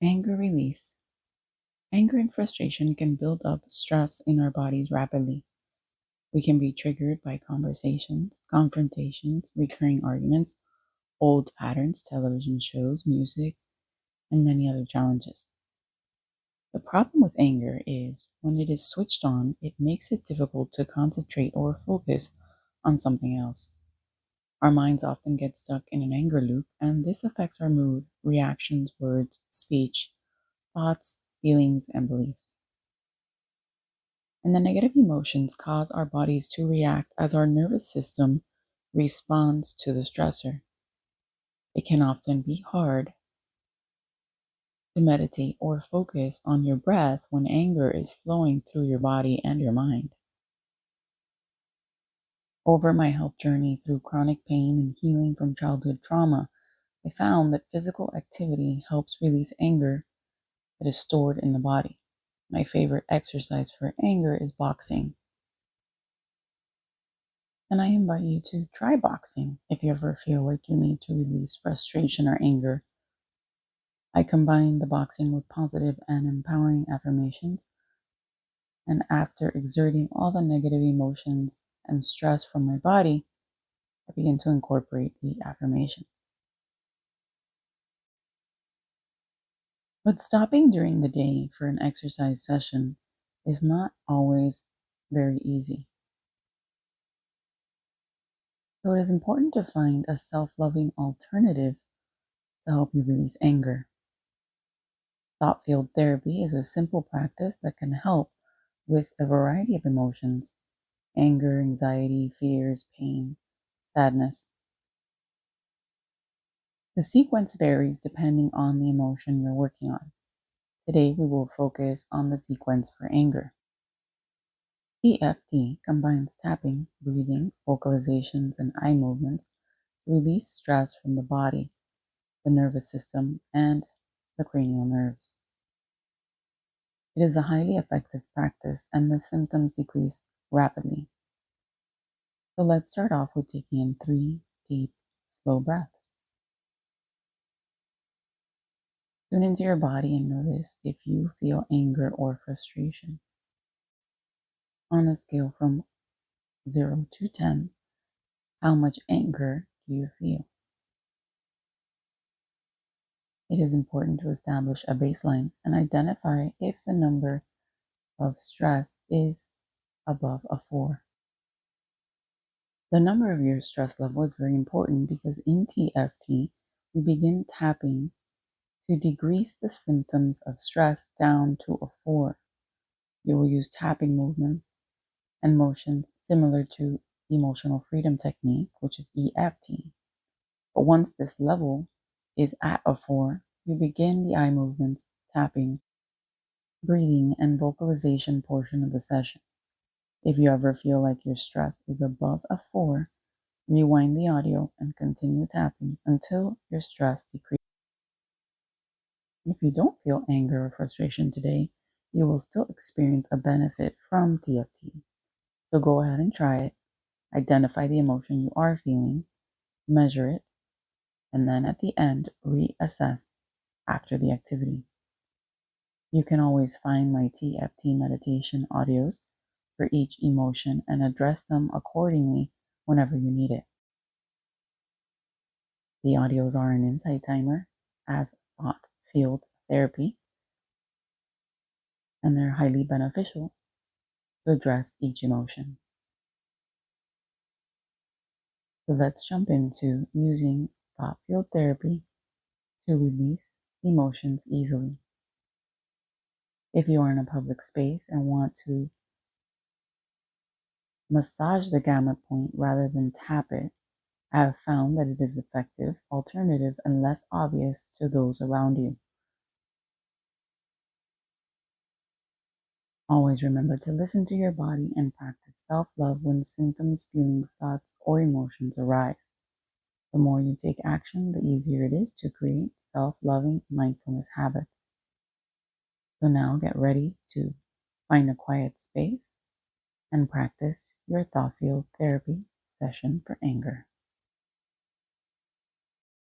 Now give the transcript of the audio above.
Anger release. Anger and frustration can build up stress in our bodies rapidly. We can be triggered by conversations, confrontations, recurring arguments, old patterns, television shows, music, and many other challenges. The problem with anger is when it is switched on, it makes it difficult to concentrate or focus on something else. Our minds often get stuck in an anger loop, and this affects our mood, reactions, words, speech, thoughts, feelings, and beliefs. And the negative emotions cause our bodies to react as our nervous system responds to the stressor. It can often be hard to meditate or focus on your breath when anger is flowing through your body and your mind. Over my health journey through chronic pain and healing from childhood trauma, I found that physical activity helps release anger that is stored in the body. My favorite exercise for anger is boxing. And I invite you to try boxing if you ever feel like you need to release frustration or anger. I combine the boxing with positive and empowering affirmations. And after exerting all the negative emotions and stress from my body, I begin to incorporate the affirmations. But stopping during the day for an exercise session is not always very easy. So it is important to find a self-loving alternative to help you release anger. Thought field therapy is a simple practice that can help with a variety of emotions: anger, anxiety, fears, pain, sadness. The sequence varies depending on the emotion you're working on. Today we will focus on the sequence for anger. EFT combines tapping, breathing, vocalizations, and eye movements to relieve stress from the body, the nervous system, and the cranial nerves. It is a highly effective practice and the symptoms decrease rapidly. So let's start off with taking in 3 deep, slow breaths. Tune into your body and notice if you feel anger or frustration. On a scale from 0 to 10, how much anger do you feel? It is important to establish a baseline and identify if the number of stress is above a 4. The number of your stress level is very important because in TFT, we begin tapping to decrease the symptoms of stress down to a 4. You will use tapping movements and motions similar to emotional freedom technique, which is EFT. But once this level is at a 4, you begin the eye movements, tapping, breathing, and vocalization portion of the session. If you ever feel like your stress is above a 4, rewind the audio and continue tapping until your stress decreases. If you don't feel anger or frustration today, you will still experience a benefit from TFT. So go ahead and try it. Identify the emotion you are feeling, measure it, and then at the end, reassess after the activity. You can always find my TFT meditation audios for each emotion and address them accordingly whenever you need it. The audios are an insight timer as thought field therapy, and they're highly beneficial to address each emotion. So let's jump into using thought field therapy to release emotions easily. If you are in a public space and want to massage the gamut point rather than tap it, I have found that it is effective, alternative, and less obvious to those around you. Always remember to listen to your body and practice self-love when symptoms, feelings, thoughts, or emotions arise. The more you take action, the easier it is to create self-loving mindfulness habits. So now get ready to find a quiet space and practice your thought field therapy session for anger.